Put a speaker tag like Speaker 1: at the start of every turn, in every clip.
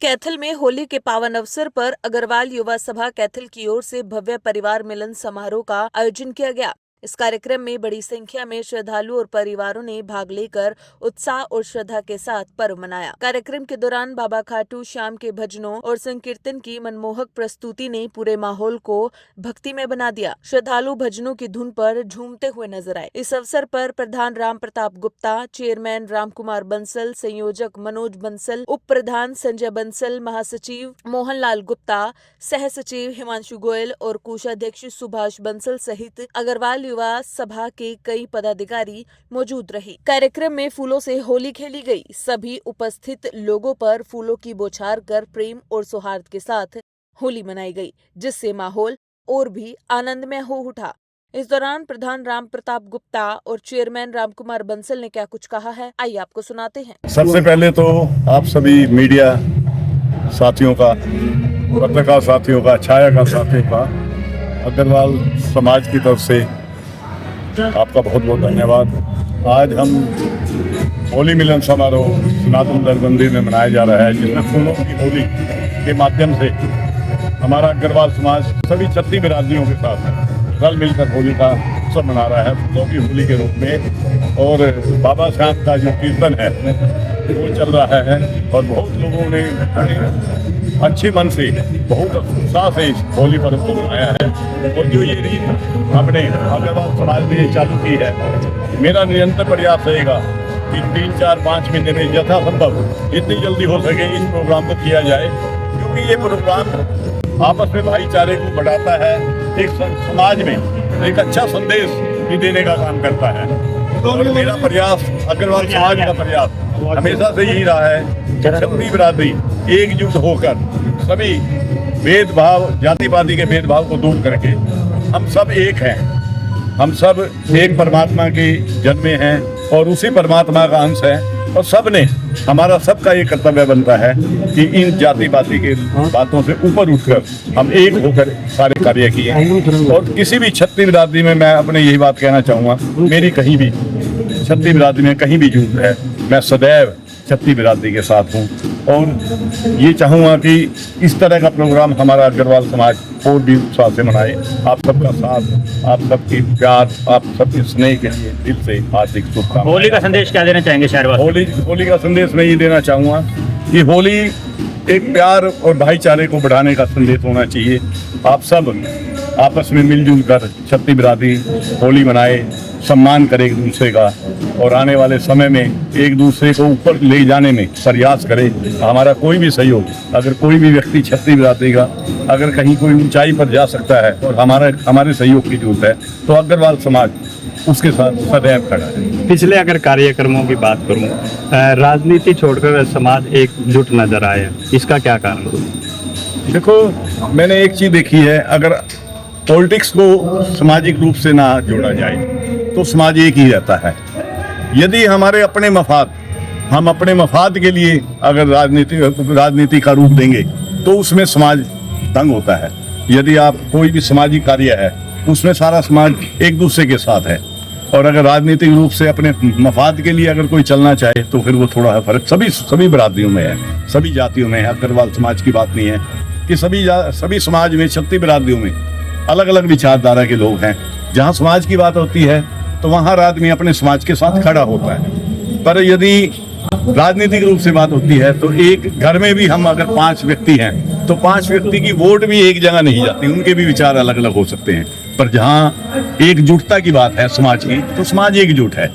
Speaker 1: कैथल में होली के पावन अवसर पर अग्रवाल युवा सभा कैथल की ओर से भव्य परिवार मिलन समारोह का आयोजन किया गया। इस कार्यक्रम में बड़ी संख्या में श्रद्धालु और परिवारों ने भाग लेकर उत्साह और श्रद्धा के साथ पर्व मनाया। कार्यक्रम के दौरान बाबा खाटू श्याम के भजनों और संकीर्तन की मनमोहक प्रस्तुति ने पूरे माहौल को भक्तिमय बना दिया। श्रद्धालु भजनों की धुन पर झूमते हुए नजर आए। इस अवसर पर प्रधान राम प्रताप गुप्ता, चेयरमैन राम कुमार बंसल, संयोजक मनोज बंसल, उप प्रधान संजय बंसल, महासचिव मोहनलाल गुप्ता, सह सचिव हिमांशु गोयल और कोषाध्यक्ष सुभाष बंसल सहित अग्रवाल युवा सभा के कई पदाधिकारी मौजूद रहे। कार्यक्रम में फूलों से होली खेली गई। सभी उपस्थित लोगों पर फूलों की बौछार कर प्रेम और सौहार्द के साथ होली मनाई गई, जिससे माहौल और भी आनंदमय हो उठा। इस दौरान प्रधान राम प्रताप गुप्ता और चेयरमैन राम कुमार बंसल ने क्या कुछ कहा है, आइए आपको सुनाते हैं।
Speaker 2: सबसे पहले तो आप सभी मीडिया साथियों का, पत्रकार साथियों का, छाया का साथियों का, अग्रवाल समाज की तरफ से आपका बहुत बहुत धन्यवाद। आज हम होली मिलन समारोह सनातन धर्म मंदिर में मनाया जा रहा है, जिसमें फूलों की होली के माध्यम से हमारा अग्रवाल समाज सभी 36 बिरादरियों के साथ रल मिलकर होली का उत्सव मना रहा है, फूलों की होली के रूप में। और बाबा श्याम का जो कीर्तन है वो चल रहा है और बहुत लोगों ने अच्छी मन से, बहुत उत्साह से इस होली पर्व को मनाया है। और जो ये रीत अपने अग्रवाल समाज ने चालू की है, मेरा निरंतर प्रयास रहेगा कि 3, 4, 5 महीने में यथासंभव जितनी जल्दी हो सके इस प्रोग्राम को किया जाए, क्योंकि ये प्रोग्राम आपस में भाईचारे को बढ़ाता है, एक समाज में एक अच्छा संदेश भी देने का काम करता है। तो मेरा प्रयास, अग्रवाल समाज का प्रयास हमेशा से यही रहा है, छत्री बिरादरी एकजुट होकर सभी भेदभाव, जाति पाति के भेदभाव को दूर करके हम सब एक हैं, हम सब एक परमात्मा के जन्मे हैं और उसी परमात्मा का अंश है। और सब ने, हमारा सबका ये कर्तव्य बनता है कि इन जाति पाति के बातों से ऊपर उठकर हम एक होकर सारे कार्य किए। और किसी भी क्षत्रिय बिरादरी में मैं अपने यही बात कहना चाहूँगा, मेरी कहीं भी क्षत्रिय बिरादरी में कहीं भी झूठ है, मैं सदैव क्षत्रिय बिरादरी के साथ हूँ। और ये चाहूँगा कि इस तरह का प्रोग्राम हमारा अग्रवाल समाज और भी उत्साह से मनाए। आप सबका साथ, आप सबकी प्यार, आप सबके स्नेह के लिए दिल से हार्दिक शुभकामनाएं।
Speaker 3: होली का संदेश क्या देना चाहेंगे शहरवासी?
Speaker 2: होली का संदेश मैं ये देना चाहूँगा कि होली एक प्यार और भाईचारे को बढ़ाने का संदेश होना चाहिए। आप सब आपस में मिलजुल कर क्षत्रिय बिरादरी होली मनाए, सम्मान करें एक दूसरे का, और आने वाले समय में एक दूसरे को ऊपर ले जाने में प्रयास करें। हमारा कोई भी सहयोग, अगर कोई भी व्यक्ति क्षत्रिय बिरादरी का अगर कहीं कोई ऊंचाई पर जा सकता है और हमारे सहयोग की जरूरत है, तो अग्रवाल समाज उसके साथ सदैव खड़ा है।
Speaker 3: पिछले अगर कार्यक्रमों की बात करूं, राजनीति छोड़कर समाज एकजुट नजर आया, इसका क्या कारण?
Speaker 2: देखो, मैंने एक चीज़ देखी है, अगर पॉलिटिक्स को सामाजिक रूप से ना जोड़ा जाए तो समाज एक ही रहता है। यदि हमारे अपने मफाद, हम अपने मफाद के लिए अगर राजनीति का रूप देंगे तो उसमें समाज तंग होता है। यदि आप कोई भी सामाजिक कार्य है उसमें सारा समाज एक दूसरे के साथ है, और अगर राजनीतिक रूप से अपने मफाद के लिए अगर कोई चलना चाहे तो फिर वो थोड़ा फर्क सभी बिरादरियों में है, सभी जातियों में है। अग्रवाल समाज की बात नहीं है कि सभी समाज में, क्षत्रिय बिरादरियों में अलग अलग विचारधारा के लोग हैं। जहाँ समाज की बात होती है तो वहाँ हर आदमी अपने समाज के साथ खड़ा होता है। पर यदि राजनीतिक रूप से बात होती है तो एक घर में भी हम अगर 5 व्यक्ति हैं तो 5 व्यक्ति की वोट भी एक जगह नहीं जाती, उनके भी विचार अलग अलग हो सकते हैं। पर जहाँ एकजुटता की बात है समाज की, तो समाज एकजुट है।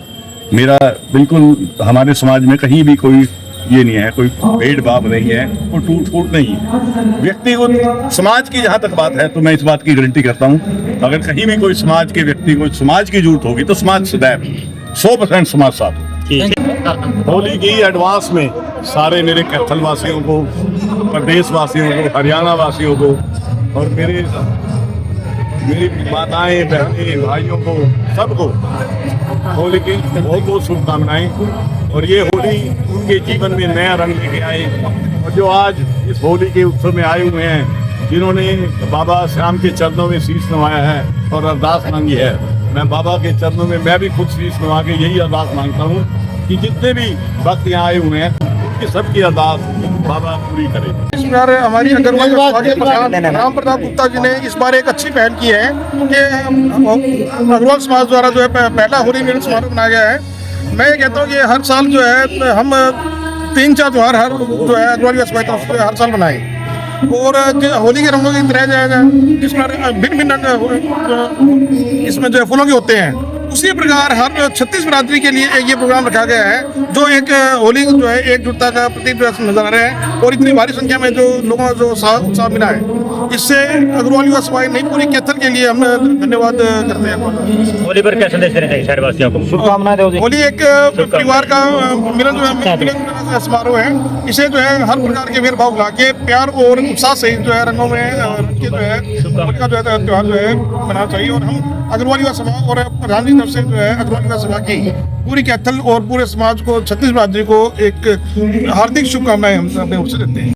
Speaker 2: मेरा बिल्कुल हमारे समाज में कहीं भी कोई ये नहीं है, कोई भेदभाव नहीं है, कोई टूट फूट नहीं है। व्यक्तिगत समाज की जहाँ तक बात है तो मैं इस बात की गारंटी करता हूँ, अगर कहीं भी कोई समाज के व्यक्ति को समाज की जरूरत होगी तो समाज सदैव 100% समाज साथ होगा। होली की एडवांस में सारे मेरे कैथल वासियों को, प्रदेश वासियों को, हरियाणा वासियों को और मेरी माताएं, बहनें, भाइयों को, सबको होली की बहुत बहुत शुभकामनाएं। और ये होली उनके जीवन में नया रंग लेके आए। और जो आज इस होली के उत्सव में आए हुए हैं, जिन्होंने बाबा श्याम के चरणों में शीश नवाया है और अरदास मांगी है, मैं बाबा के चरणों में मैं भी खुद शीश नवा के यही अरदास मांगता हूँ कि जितने भी भक्त यहाँ आए हुए हैं कि सबकी अरदास बाबा पूरी करे।
Speaker 4: इस बार हमारी अग्रवाल सभा के प्रधान राम प्रताप गुप्ता जी ने इस बार एक अच्छी पहल की है कि अग्रवाल समाज द्वारा जो है पहला होली मिलन समारोह बनाया गया है। मैं ये कहता हूँ कि हर साल जो है हम 3-4 त्यौहार हर जो है अग्रवाल समाज की तरफ से हर साल बनाएं और होली के रंगों की तरह जाएगा जिसमें भिन्न भिन्न इसमें जो है फूलों के होते हैं, उसी प्रकार हर 36 बिरादरी के लिए एक ये प्रोग्राम रखा गया है जो एक होली जो है एकजुटता का प्रतीक नजर आ रहा है और इतनी भारी संख्या में जो लोगों का जो उत्साह मिला है, इससे अग्रवाल युवा समाज नहीं पूरी कैथल के लिए हम धन्यवाद करते हैं।
Speaker 3: होली पर क्या संदेश देना चाहिए शहरवासियों को? शुभकामनाएं दो।
Speaker 4: होली एक परिवार का मिलन जो है मिलन समारोह है। इसे जो है हर प्रकार के भेदभाव भुला के प्यार और उत्साह से जो है रंगों में रंग के जो है होली का जो है त्योहार जो है मनाना चाहिए और हम अग्रवाल युवा सभा और प्रधान जी तरफ से जो है अग्रवाल युवा सभा की पूरी कैथल और पूरे समाज को 36 बिरादरी को एक हार्दिक शुभकामनाएं हम अपने ओर से देते हैं।